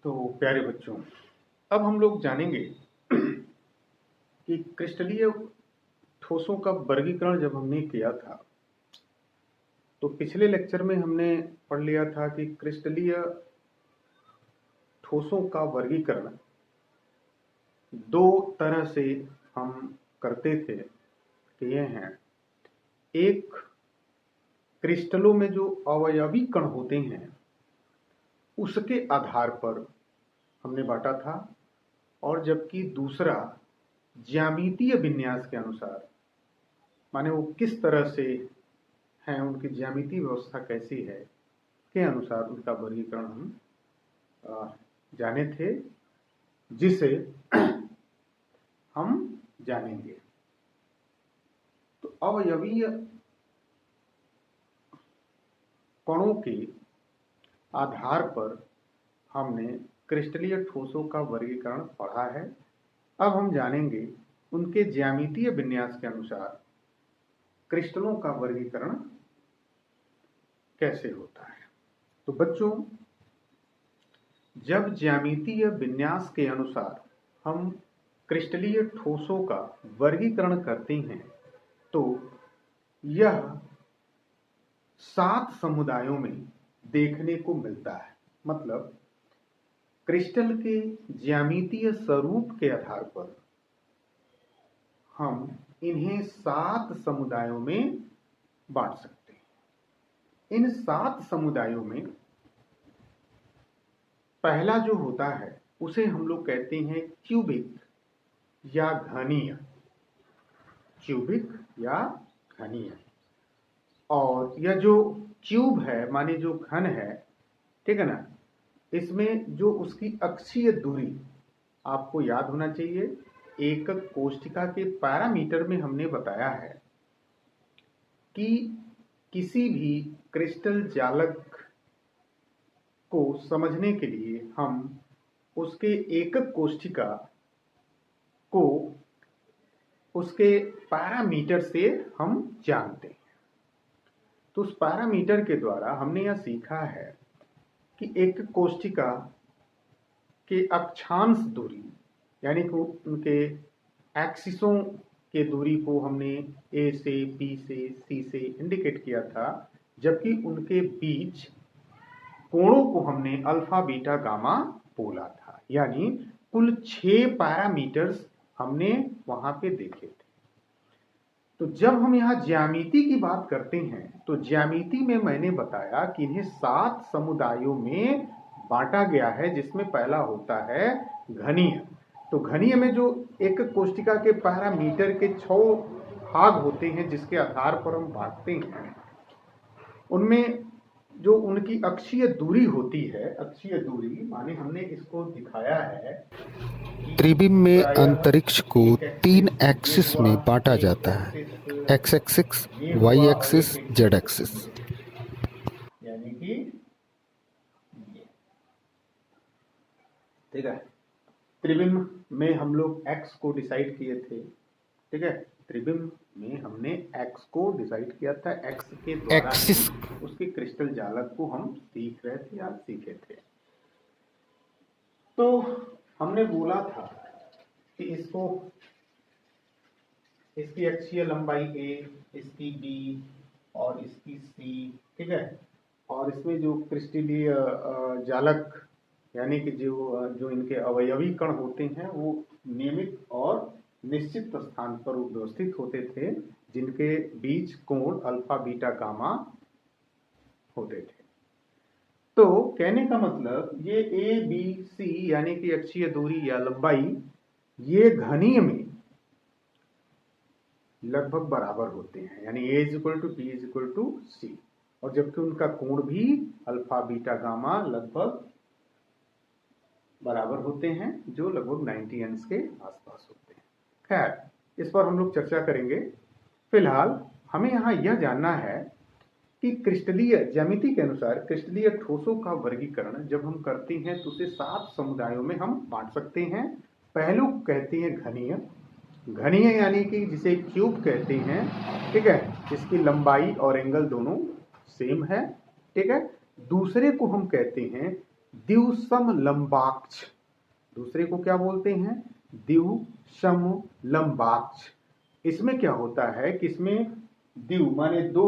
तो प्यारे बच्चों, अब हम लोग जानेंगे कि क्रिस्टलीय ठोसों का वर्गीकरण जब हमने किया था तो पिछले लेक्चर में हमने पढ़ लिया था कि क्रिस्टलीय ठोसों का वर्गीकरण दो तरह से हम करते थे कि ये हैं, एक क्रिस्टलों में जो अवयवी कण होते हैं उसके आधार पर हमने बांटा था, और जबकि दूसरा ज्यामितीय विन्यास के अनुसार, माने वो किस तरह से हैं, उनकी ज्यामितीय व्यवस्था कैसी है के अनुसार उनका वर्गीकरण हम जाने थे, जिसे हम जानेंगे। तो अवयवीय कणों के आधार पर हमने क्रिस्टलीय ठोसों का वर्गीकरण पढ़ा है। अब हम जानेंगे उनके ज्यामितीय विन्यास के अनुसार क्रिस्टलों का वर्गीकरण कैसे होता है। तो बच्चों, जब ज्यामितीय विन्यास के अनुसार हम क्रिस्टलीय ठोसों का वर्गीकरण करते हैं तो यह 7 समुदायों में देखने को मिलता है। मतलब क्रिस्टल के ज्यामितीय स्वरूप के आधार पर हम इन्हें 7 समुदायों में बांट सकते हैं। इन 7 समुदायों में पहला जो होता है उसे हम लोग कहते हैं क्यूबिक या घनीय। क्यूबिक या घनीय। और यह जो क्यूब है, माने जो घन है, ठीक है ना, इसमें जो उसकी अक्षीय दूरी आपको याद होना चाहिए। एकक कोष्ठिका के पैरामीटर में हमने बताया है कि किसी भी क्रिस्टल जालक को समझने के लिए हम उसके एकक कोष्ठिका को उसके पैरामीटर से हम जानते हैं। तो उस पैरामीटर के द्वारा हमने यह सीखा है कि एक कोष्ठिका के अक्षांश दूरी, यानी कि उनके एक्सिसों के दूरी को हमने ए से, बी से, सी से इंडिकेट किया था, जबकि उनके बीच कोणों को हमने अल्फा, बीटा, गामा बोला था। यानी कुल 6 पैरामीटर्स हमने वहां पे देखे थे। तो जब हम यहाँ ज्यामिति की बात करते हैं तो ज्यामिति में मैंने बताया कि इन्हें 7 समुदायों में बांटा गया है, जिसमें पहला होता है घनीय। तो घनीय में जो एक कोष्ठिका के पैरामीटर के 6 भाग होते हैं जिसके आधार पर हम बांटते हैं, उनमें जो उनकी अक्षीय दूरी होती है, अक्षीय दूरी माने हमने इसको दिखाया है, त्रिविम में अंतरिक्ष को 3 एक्सिस में बांटा जाता है, X axis, Y axis, Z axis. यानी कि ठीक है, त्रिविम में हम लोग एक्स को डिसाइड किए थे। ठीक है, त्रिविम में हमने एक्स को डिसाइड किया था, एक्स के द्वारा उसके क्रिस्टल जालक को हम सीख रहे थे या सीखे थे। तो हमने बोला था कि इसकी अक्षीय लंबाई a, इसकी b और इसकी c, ठीक है, और इसमें जो क्रिस्टलीय जालक यानी कि जो इनके अवयवी कण होते हैं वो नियमित और निश्चित स्थान पर व्यवस्थित होते थे, जिनके बीच कोण अल्फा, बीटा, गामा होते थे। तो कहने का मतलब ये ए, बी, सी यानी कि अक्षीय दूरी या लंबाई, ये घनीय में लगभग बराबर होते हैं, यानी a = b = c, और जबकि उनका कोण भी अल्फा, बीटा, गामा लगभग बराबर होते हैं, जो लगभग 90 अंश के आसपास होते हैं। खैर, इस पर हम लोग चर्चा करेंगे। फिलहाल हमें यहाँ यह जानना है कि क्रिस्टलीय ज्यामिति के अनुसार क्रिस्टलीय ठोसों का वर्गीकरण जब हम करते हैं तो उसे 7 समुदायों में हम बांट सकते हैं। पहलू कहते हैं घनीय। घनीय यानी कि जिसे क्यूब कहते हैं, ठीक है, इसकी लंबाई और एंगल दोनों सेम है। ठीक है, दूसरे को हम कहते हैं द्विसमलंबाक्ष। दूसरे को क्या बोलते हैं? द्विसमलंबाक्ष। इसमें क्या होता है कि इसमें द्वि माने दो,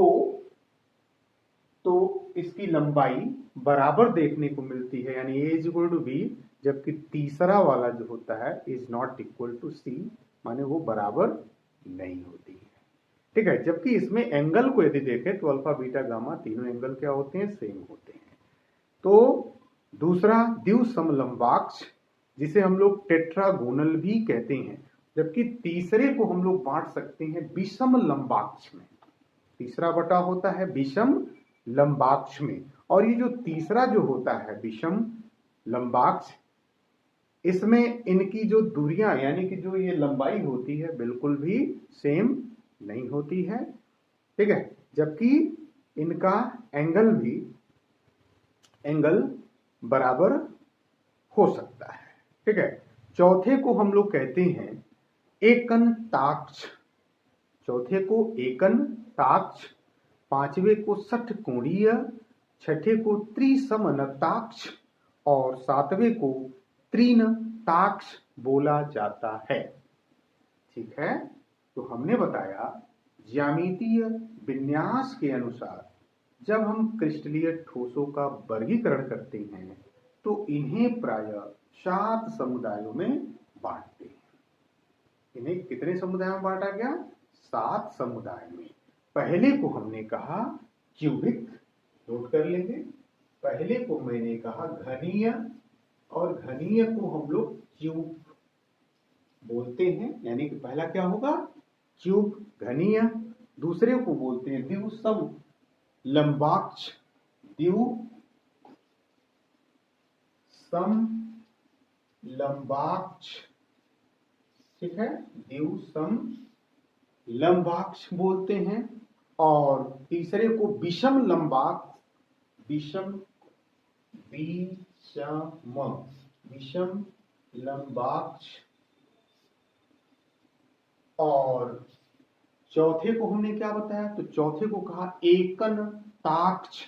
तो इसकी लंबाई बराबर देखने को मिलती है, यानी ए इज इक्वल टू बी, जबकि तीसरा वाला जो होता है इज नॉट इक्वल टू सी, माने वो बराबर नहीं होती है। ठीक है, जबकि इसमें एंगल को यदि देखें तो अल्फा बीटा गामा तीनों एंगल क्या होते हैं? सेम होते हैं। तो दूसरा द्विसमलंबाक्ष, जिसे हम लोग टेट्रागोनल भी कहते हैं, जबकि तीसरे को हम लोग बांट सकते हैं विषम लंबाक्ष में। तीसरा बटा होता है विषम लंबाक्ष में, और ये जो तीसरा जो होता है विषम लंबाक्ष, इसमें इनकी जो दूरियां यानी कि जो ये लंबाई होती है बिल्कुल भी सेम नहीं होती है। ठीक है, जबकि इनका एंगल बराबर हो सकता है। ठीक है, चौथे को हम लोग कहते हैं एकनताक्ष। चौथे को एकनताक्ष, पांचवें को षटकोणीय, छठे को त्रिसमनताक्ष और सातवें को त्रिनताक्ष बोला जाता है। ठीक है, तो हमने बताया ज्यामितीय विन्यास के अनुसार जब हम क्रिस्टलीय ठोसों का वर्गीकरण करते हैं तो इन्हें प्रायः 7 समुदायों में बांटते हैं। इन्हें कितने समुदायों में बांटा गया? 7 समुदाय में। पहले को हमने कहा क्यूबिक, नोट कर लेंगे। पहले को मैंने कहा घनीय, और घनीय को हम लोग क्यूब बोलते हैं, यानी कि पहला क्या होगा? क्यूब, घनीय। दूसरे को बोलते हैं द्विसम लंबाक्ष, द्विसम लंबाक्ष। ठीक है, द्विसम लंबाक्ष बोलते हैं। और तीसरे को विषम लंबाक्ष, विषम लंबाक्ष। और चौथे को हमने क्या बताया? तो चौथे को कहा एकनताक्ष।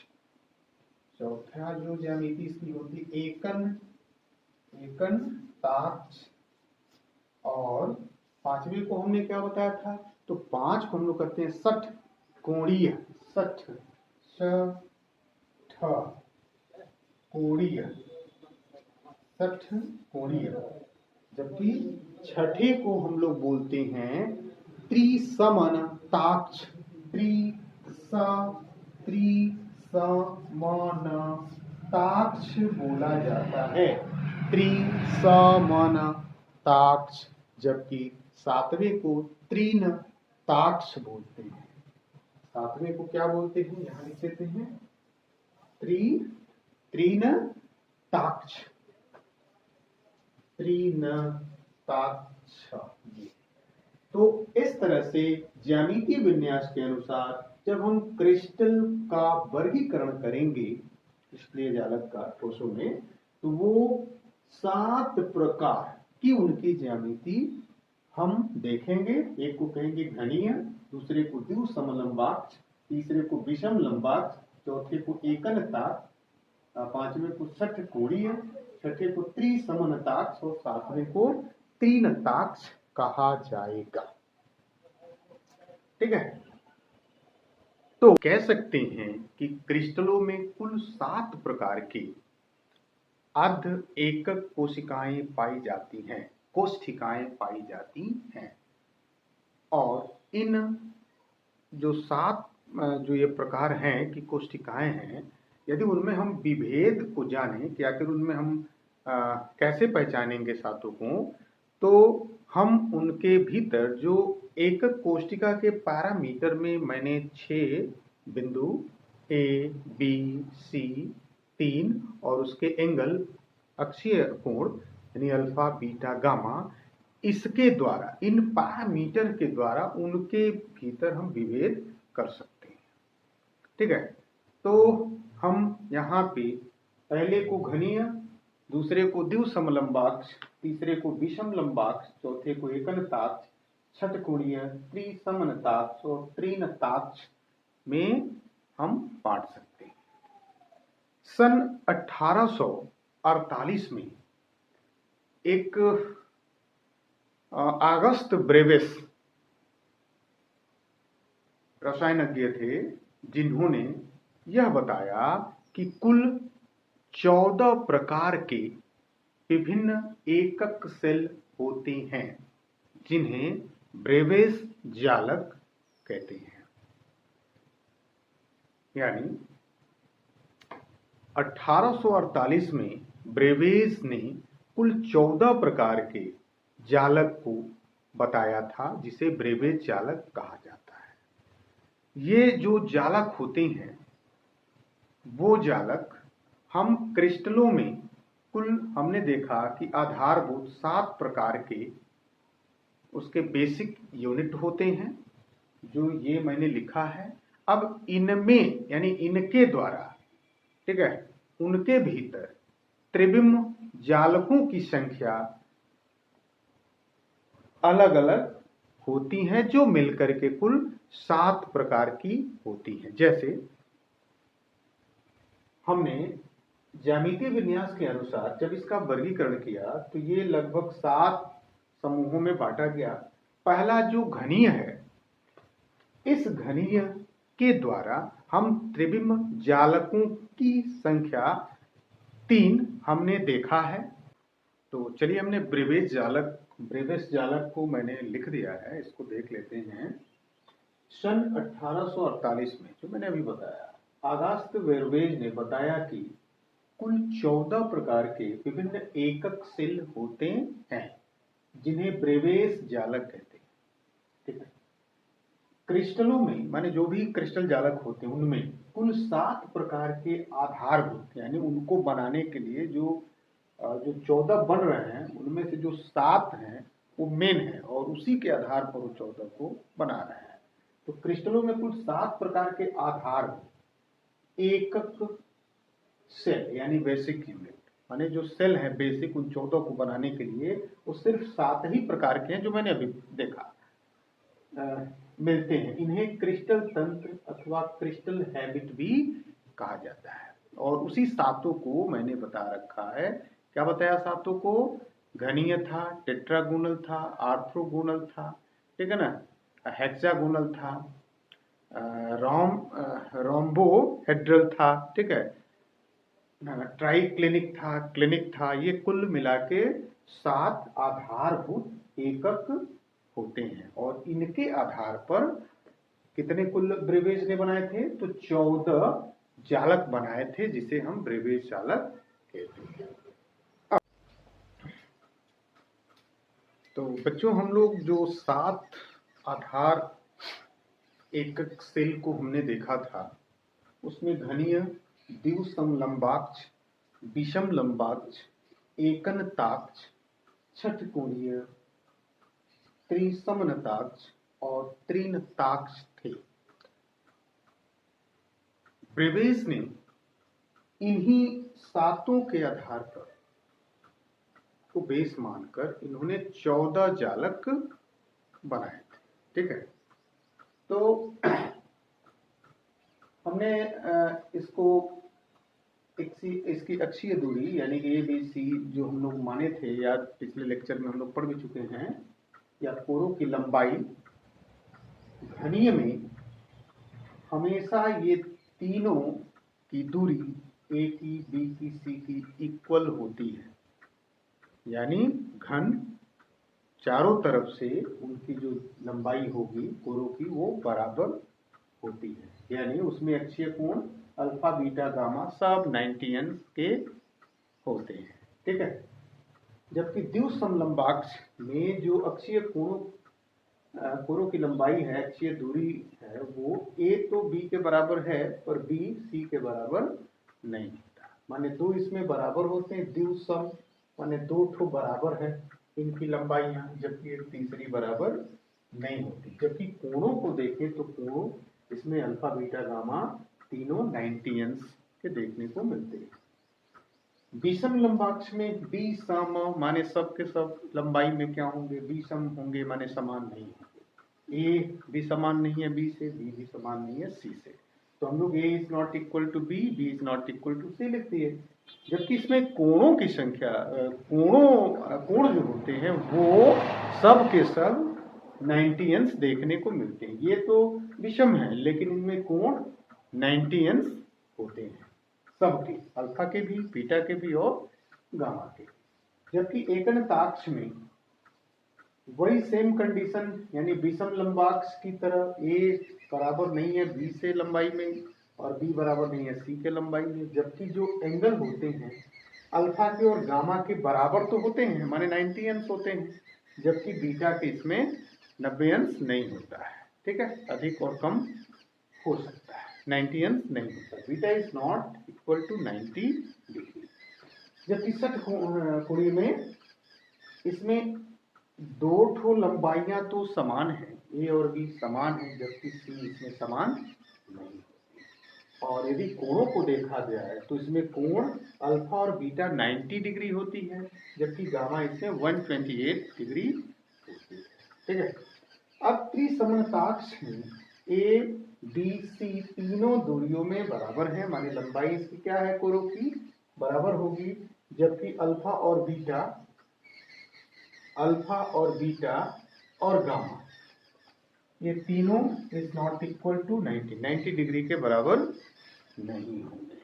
चौथा जो ज्यामिति इसकी होती एकनताक्ष। और पांचवे को हमने क्या बताया था? तो 5 को हम लोग करते हैं षटकोणीय, षटकोणीय। जबकि छठे को हम लोग बोलते हैं त्रिसमनताक्ष, त्रिसमनताक्ष बोला जाता है, त्रिसमनताक्ष। जबकि सातवें को त्रिनताक्ष बोलते हैं। सातवें को क्या बोलते हैं? यहां लिख देते हैं त्रिनताक्ष, त्रिनताक्ष। तो इस तरह से ज्यामितीय विन्यास के अनुसार जब हम क्रिस्टल का वर्गीकरण करेंगे क्रिस्टलीय जालक का ठोसों में, तो वो 7 प्रकार की उनकी ज्यामिति हम देखेंगे। एक को कहेंगे घनीय, दूसरे को द्विसमलंबाक्ष, तीसरे को विषम लंबाक्ष, चौथे को एकनताक्ष, पांचवें को षटकोणीय, छठे को त्रिसमनताक्ष और सातवें को त्रिनताक्ष कहा जाएगा। ठीक है, तो कह सकते हैं कि क्रिस्टलों में कुल 7 प्रकार की अर्ध एकक कोशिकाएं पाई जाती हैं, कोष्ठिकाएं पाई जाती हैं। और इन जो 7 जो ये प्रकार हैं कि कोष्ठिकाएं हैं, यदि उनमें हम विभेद को जानें कि आखिर उनमें हम कैसे पहचानेंगे सातों को, तो हम उनके भीतर जो एकक कोष्ठिका के पैरामीटर में मैंने 6 बिंदु A, B, C 3 और उसके एंगल अक्षीय कोण यानी अल्फा बीटा गामा, इसके द्वारा, इन पैरामीटर के द्वारा उनके भीतर हम विभेद कर सकते हैं। ठीक है, तो हम यहाँ पे पहले को घनीय, दूसरे को द्विसमलंबाक्ष, तीसरे को विषम लंबाक्ष, चौथे को एकनताक्ष, षटकोणीय, त्रिसमनताक्ष और त्रिनताक्ष में हम बांट सकते हैं। सन 1800 1948 में एक ऑगस्ट ब्रेवेस रसायनज्ञ थे, जिन्होंने यह बताया कि कुल 14 प्रकार के विभिन्न एकक सेल होते हैं, जिन्हें ब्रेवेस जालक कहते हैं। यानी 1848 में ब्रेवेस ने कुल 14 प्रकार के जालक को बताया था, जिसे ब्रेवेस जालक कहा जाता है। ये जो जालक होते हैं, वो जालक हम क्रिस्टलों में कुल हमने देखा कि आधारभूत 7 प्रकार के उसके बेसिक यूनिट होते हैं, जो ये मैंने लिखा है। अब इनमें यानी इनके द्वारा, ठीक है, उनके भीतर त्रिविम जालकों की संख्या अलग अलग होती हैं, जो मिलकर के कुल 7 प्रकार की होती हैं। जैसे हमने ज्यामितीय विन्यास के अनुसार जब इसका वर्गीकरण किया तो ये लगभग 7 समूहों में बांटा गया। पहला जो घनीय है, इस घनीय के द्वारा हम त्रिविम जालकों की संख्या 3 हमने देखा है। तो चलिए, हमने ब्रेवेस जालक को मैंने लिख दिया है, इसको देख लेते हैं। सन 1848 में, जो मैंने अभी बताया, ऑगस्ट ब्रेवेस ने बताया कि कुल 14 प्रकार के विभिन्न एकक सेल होते हैं, जिन्हें ब्रेवेस जालक कहते हैं। ठीक है। क्रिस्टलों में, माने जो भी क्रिस्टल जालक होते हैं, उनमें कुल 7 प्रकार के आधारभूत, यानी उनको बनाने के लिए जो 14 बन रहे हैं, उनमें से जो 7 हैं वो मेन है, और उसी के आधार पर वो 14 को बना रहे हैं। तो क्रिस्टलों में कुल 7 प्रकार के आधारभूत एकक सेल यानी बेसिक यूनिट, माने जो सेल है बेसिक, उन 14 को बनाने के लिए वो सिर्फ 7 ही प्रकार के हैं, जो मैंने अभी देखा मिलते हैं। इन्हें क्रिस्टल तंत्र अथवा क्रिस्टल हैबिट भी कहा जाता है। और उसी 7 को मैंने बता रखा है। क्या बताया 7 को? घनीय था, टेट्रागोनल था, आर्थ्रोगोनल था, ठीक है ना, हेक्सागोनल था, रोम्बोहेड्रल था, ठीक है, ट्राइक्लिनिक था, क्लिनिक था। ये कुल मिला के 7 आधारभूत एकक होते हैं, और इनके आधार पर कितने कुल ब्रेवेस ने बनाए थे? तो 14 जालक बनाए थे, जिसे हम ब्रेवेस जालक कहते हैं। तो बच्चों, हम लोग जो 7 आधार एकक सेल को हमने देखा था, उसमें घनीय, द्विसमलंबाक्ष, विषम लंबाक्ष, एकनताक्ष, छठकोणीय, त्रिसमनताक्ष और त्रिनताक्ष थे। ब्रेवेस ने इन्हीं 7 के आधार पर को बेस मानकर इन्होंने 14 जालक बनाए थे। ठीक है। तो हमने इसको इसकी अक्षीय दूरी यानी ABC जो हम लोग माने थे, या पिछले लेक्चर में हम लोग पढ़ भी चुके हैं, या कोरों की लंबाई घनीय में हमेशा ये तीनों की दूरी A की, B की, C की इक्वल होती है। यानी घन चारों तरफ से उनकी जो लंबाई होगी कोरों की, वो बराबर होती है। यानी उसमें अक्षीय कोण अल्फा, बीटा, गामा सब 90 अंश के होते हैं। ठीक है। जबकि द्विसमलंबाक्ष में जो अक्षीय कोरों की लंबाई है, अक्षीय दूरी है, वो A तो B के बराबर है, पर B C के बराबर नहीं होता। माने 2 इसमें बराबर होते हैं। द्विसम माने 2 ठो बराबर है इनकी लंबाइयां, जबकि एक तीसरी बराबर नहीं होती। जबकि कोणों को देखें तो कोण इसमें अल्फा, बीटा, गामा तीनों 90 अंश के देखने को मिलते हैं। विषम लंबाक्ष में बी सम माने सब के सब लंबाई में क्या होंगे? विषम होंगे, माने समान नहीं होंगे। ए भी समान नहीं है बी से, बी भी समान नहीं है सी से। तो हम लोग A is not equal to B, B is not equal to C लिख दिए। जबकि इसमें कोणों की संख्या, कोण जो होते हैं वो सब के सब 90 अंश देखने को मिलते हैं। ये तो विषम है, लेकिन इनमें कोण 90 अंश होते हैं सबके, अल्फा के भी, बीटा के भी और गामा के। जबकि एकनताक्ष में वही सेम कंडीशन, यानी विषम लंबाक्ष की तरह A बराबर नहीं है B से लंबाई में और B बराबर नहीं है C के लंबाई में। जबकि जो एंगल होते हैं अल्फा के और गामा के बराबर तो होते हैं, माने 90 अंश होते हैं, जबकि बीटा के इसमें 90 अंश नहीं होता है। ठीक है, अधिक और कम हो सकता है, 90 अंश नहीं होता। Beta is not equal to 90 degree. जबकि षटकोणीय में इसमें दो ठो लंबाइयां तो समान है, A और B समान है, जबकि C इसमें समान नहीं होती। और यदि कोणों को देखा जाए तो इसमें कोण अल्फा और बीटा 90 डिग्री होती है, जबकि गामा इसमें 128 डिग्री होती है। ठीक है, अब त्रिसमताक्ष में A B C तीनों दूरियों में बराबर है, माने लंबाई इसकी क्या है, कोणों की बराबर होगी। जबकि अल्फा और बीटा और गामा ये तीनों is not equal to 90 degree के बराबर नहीं होंगे।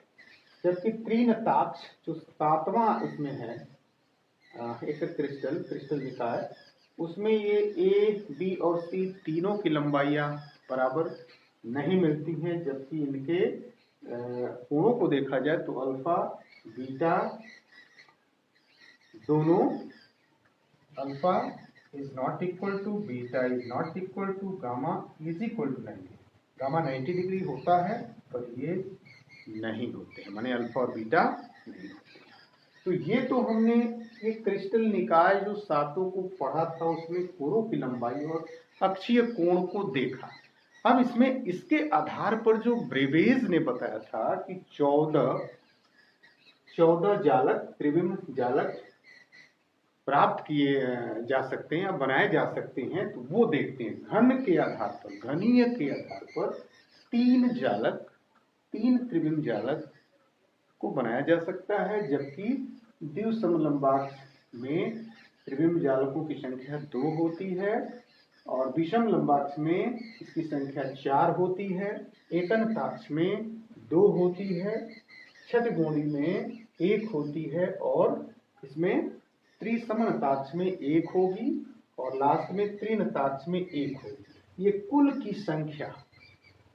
जबकि त्रिनताक्ष जो सातवां इसमें है, एक क्रिस्टल निकाय, उसमें ये A B और C तीनों की लंबाइयां बराबर नहीं मिलती हैं। जबकि इनके कोणों को देखा जाए तो अल्फा बीटा दोनों, alpha is not equal to beta is not equal to gamma is equal to 90। Gamma 90 degree होता है पर ये नहीं होते हैं, माने अल्फा और बीटा नहीं होते हैं। तो ये तो हमने एक क्रिस्टल निकाय जो सातों को पढ़ा था, उसमें कोणों की लंबाई और अक्षीय कोण को देखा। अब इसमें इसके आधार पर जो ब्रेवेज ने बताया था कि 14 जालक, त्रिविम जालक प्राप्त किए जा सकते हैं या बनाए जा सकते हैं, तो वो देखते हैं घन के आधार पर, घनीय के आधार पर 3 त्रिविम जालक को बनाया जा सकता है। जबकि द्विसमलंबाक्ष में त्रिविम जालकों की संख्या 2 होती है और विषम लंबाक्ष में इसकी संख्या 4 होती है, एकनताक्ष में 2 होती है, षटकोणी में 1 होती है और इसमें त्रिसमताक्ष में 1 होगी और लास्ट में त्रिनताक्ष में 1 होगी। ये कुल की संख्या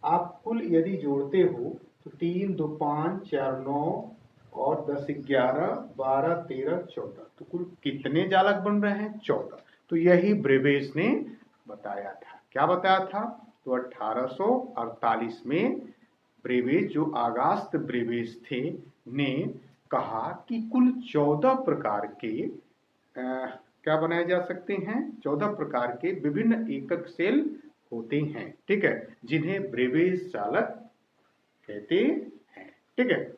आप कुल यदि जोड़ते हो तो 3 2 5 4 9 और 10 11 12 13 14, तो कुल कितने जालक बन रहे हैं, 14। तो यही ब्रेवेज ने बताया था। क्या बताया था, तो 1848 में ब्रेवेज, जो अगास्त ब्रेवेज थे, ने कहा कि कुल 14 प्रकार के क्या बनाए जा सकते हैं, 14 प्रकार के विभिन्न एकक सेल होते हैं। ठीक है, जिन्हें ब्रेवेज जालक कहते हैं। ठीक है,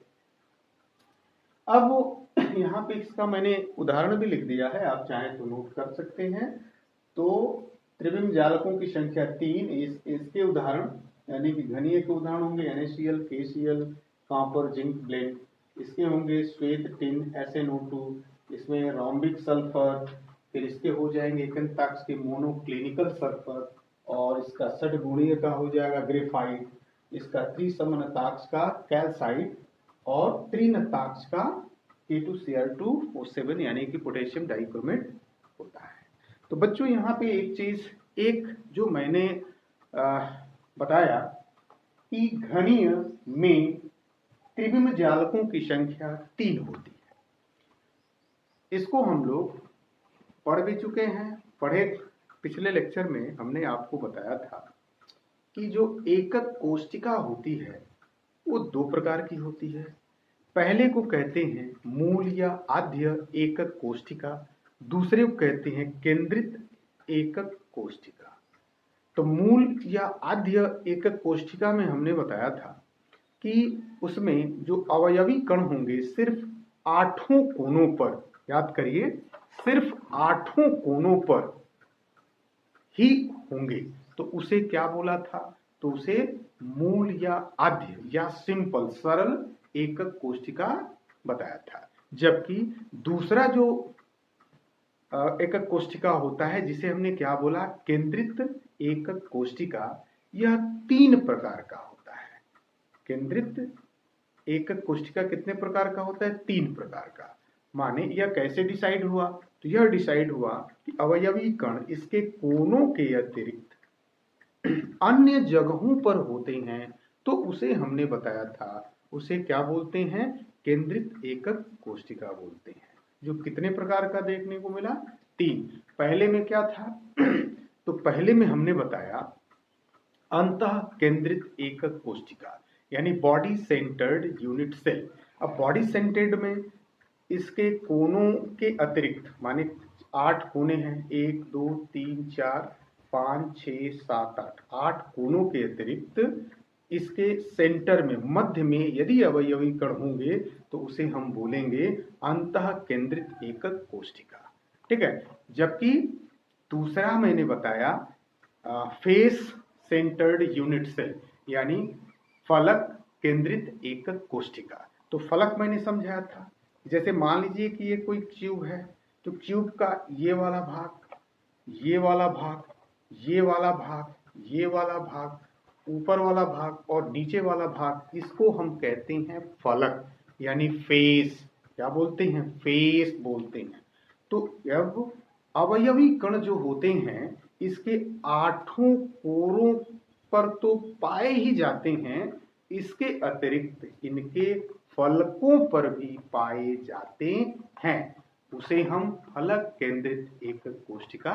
अब यहाँ पे इसका मैंने उदाहरण भी लिख दिया है, आप चाहें तो नोट कर सकते हैं। तो त्रिविम जालकों की संख्या 3, इसके उदाहरण यानी कि घनीय के उदाहरण होंगे NaCl, KCl, copper, zinc blende. इसके होंगे श्वेत टिन, SnO2, इसमें रोम्बिक सल्फर, फिर इसके हो जाएंगे एकनताक्ष के मोनोक्लिनिकल सल्फर, और इसका षटगुणीय का हो जाएगा ग्रेफाइट, इसका त्रिसमनताक्ष का कैल्साइट और त्रिनताक्ष का K2Cr2O7 यानी कि पोटेशियम डाइक्रोमेट होता है। तो बच्चों यहाँ पे एक चीज, एक जो मैंने बताया कि घनीय में त्रिविम जालकों की संख्या 3 होती है। इसको हम लोग पढ़ भी चुके हैं। पिछले लेक्चर में हमने आपको बताया था कि जो एकक कोष्ठिका होती है वो 2 प्रकार की होती है। पहले को कहते हैं मूल या आद्य एकक कोष्ठिका, दूसरे को कहते हैं केंद्रित एकक कोष्ठिका। तो मूल या आद्य एकक कोष्ठिका में हमने बताया था कि उसमें जो अवयवी कण होंगे सिर्फ 8 कोनों पर, याद करिए, सिर्फ 8 कोनों पर ही होंगे। तो उसे क्या बोला था, तो तो उसे मूल या आद्य या सिंपल सरल एकक कोष्ठिका बताया था। जबकि दूसरा जो एकक कोष्ठिका होता है जिसे हमने क्या बोला, केंद्रित एकक कोष्ठिका, यह 3 प्रकार का होता है। केंद्रित एकक कोष्ठिका कितने प्रकार का होता है? 3 प्रकार का। माने यह कैसे डिसाइड हुआ? तो यह डिसाइड हुआ कि अवयवी कण इसके कोनों के अतिरिक्त अन्य जगहों पर होते हैं तो उसे हमने बताया था, उसे क्या बोलते हैं? केंद्रित एकक कोष्ठिका बोलते हैं। जो कितने प्रकार का देखने को मिला? 3। पहले में क्या था? तो पहले में हमने बताया अंतः केंद्रित एकक कोष्ठिका यानी बॉडी सेंटर्ड यूनिट सेल। अब बॉडी सेंटर्ड में इसके कोनों के अतिरिक्त, माने 8 कोने हैं, 1 2 3 4 5 6 7 8 कोनों के अतिरिक्त इसके सेंटर में, मध्य में यदि अवयवी कण होंगे तो उसे हम बोलेंगे अंतः केंद्रित एकक कोष्ठिका। ठीक है। जबकि दूसरा मैंने बताया फेस सेंटर्ड यूनिट सेल यानी फलक केंद्रित एकक कोष्ठिका। तो फलक मैंने समझाया था, जैसे मान लीजिए कि ये कोई क्यूब है, तो क्यूब का ये वाला भाग, ये वाला भाग, ये वाला भाग, ये वाला भाग, ऊपर वाला भाग और नीचे वाला भाग, इसको हम कहते हैं फलक यानी फेस। क्या बोलते हैं? फेस बोलते हैं। तो अब अवयवी कण जो होते हैं इसके 8 कोरों पर तो पाए ही जाते हैं, इसके अतिरिक्त इनके फलकों पर भी पाए जाते हैं। उसे हम फलक केंद्रित एकक कोष्ठिका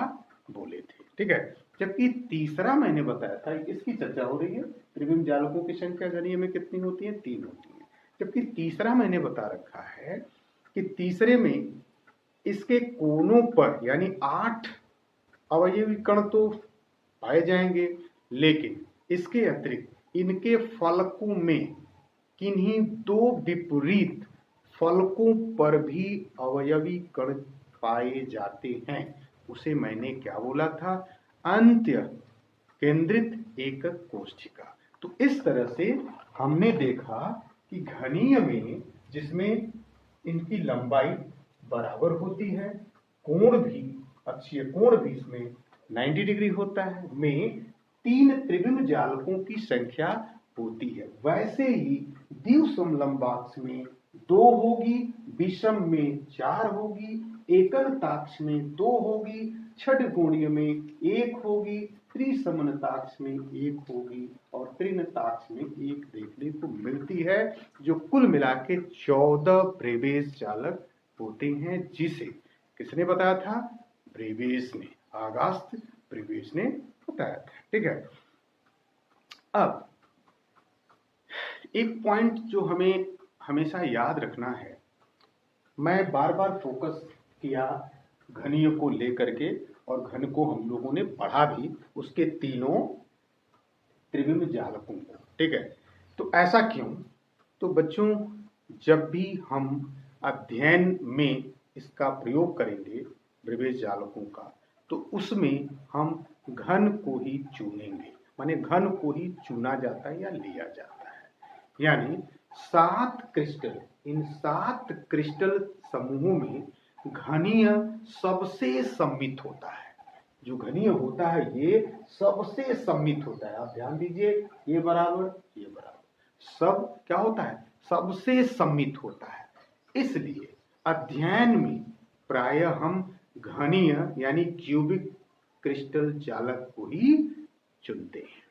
बोले थे। ठीक है। जबकि तीसरा मैंने बताया था, इसकी चर्चा हो रही है, त्रिविम जालकों की संख्या घनीय में कितनी होती है? 3 होती है। जबकि तीसरा मैंने बता रखा है कि तीसरे में इसके कोनों पर यानी 8 अवयवी कण तो पाए जाएंगे, लेकिन इसके अतिरिक्त इनके फलकों में किन्हीं 2 विपरीत फलकों पर भी अवयवी कण पाए जाते हैं। उसे मैंने क्या बोला था? अंत्य केंद्रित एकक कोष्ठिका। तो इस तरह से हमने देखा कि घनीय में, जिसमें इनकी लंबाई बराबर होती है, कोण भी, अक्षीय कोण भी इसमें 90 डिग्री होता है, में 3 त्रिविम जालकों की संख्या होती है। वैसे ही द्विसमलंबाक्ष में 2 होगी, विषम में 4 होगी, एकलताक्ष में 2 होगी, षड्कोणीय में 1 होगी, त्रिसमनताक्ष में 1 होगी और त्रिनताक्ष में 1 देखने को मिलती है, जो कुल मिला के 14 ब्रेबेज जालक होते हैं, जिसे किसने बताया था? ब्रेबेज ने, अगस्त ब्रेबेज ने बताया था। ठीक है। अब एक पॉइंट जो हमें हमेशा याद रखना है, मैं बार बार फोकस किया घनीय को लेकर के, और घन को हम लोगों ने पढ़ा भी, उसके तीनों त्रिविम जालकों को। ठीक है। तो ऐसा क्यों? तो बच्चों, जब भी हम अध्ययन में इसका प्रयोग करेंगे ब्रेबेज जालकों का, तो उसमें हम घन को ही चुनेंगे, माने घन को ही चुना जाता है या लिया जाता है। यानी 7 क्रिस्टल, इन 7 क्रिस्टल समूहों में घनीय सबसे सम्मित होता है। जो घनीय होता है ये सबसे सम्मित होता है। आप ध्यान दीजिए, ये बराबर, ये बराबर, सब क्या होता है? सबसे सम्मित होता है। इसलिए अध्ययन में प्राय हम घनीय यानी क्यूबिक क्रिस्टल जालक को ही चुनते हैं।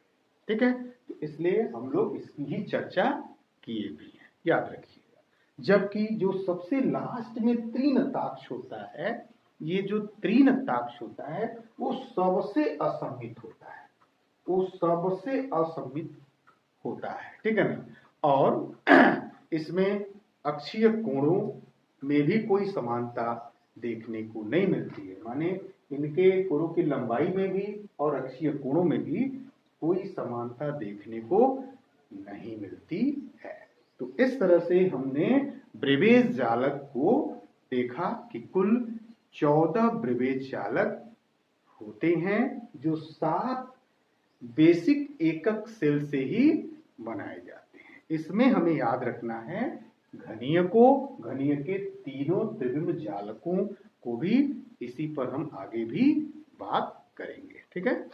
ठीक है। तो इसलिए हम लोग इसकी ही चर्चा किए भी हैं, याद रखिएगा। जबकि जो सबसे लास्ट में त्रिनताक्ष होता है, ये जो त्रिनताक्ष होता है वो सबसे असम्मित होता है, वो सबसे असम्मित होता है। ठीक है ना। और इसमें अक्षीय कोणों में भी कोई समानता देखने को नहीं मिलती है, माने इनके कोणों की लंबाई में भी और अक्षीय कोणों में भी कोई समानता देखने को नहीं मिलती है। तो इस तरह से हमने ब्रेबेज जालक को देखा कि कुल 14 ब्रेबेज जालक होते हैं, जो 7 बेसिक एकक सेल से ही बनाए जाते हैं। इसमें हमें याद रखना है घनीय के तीनों त्रिविम जालकों को भी, इसी पर हम आगे भी बात करेंगे। ठीक है।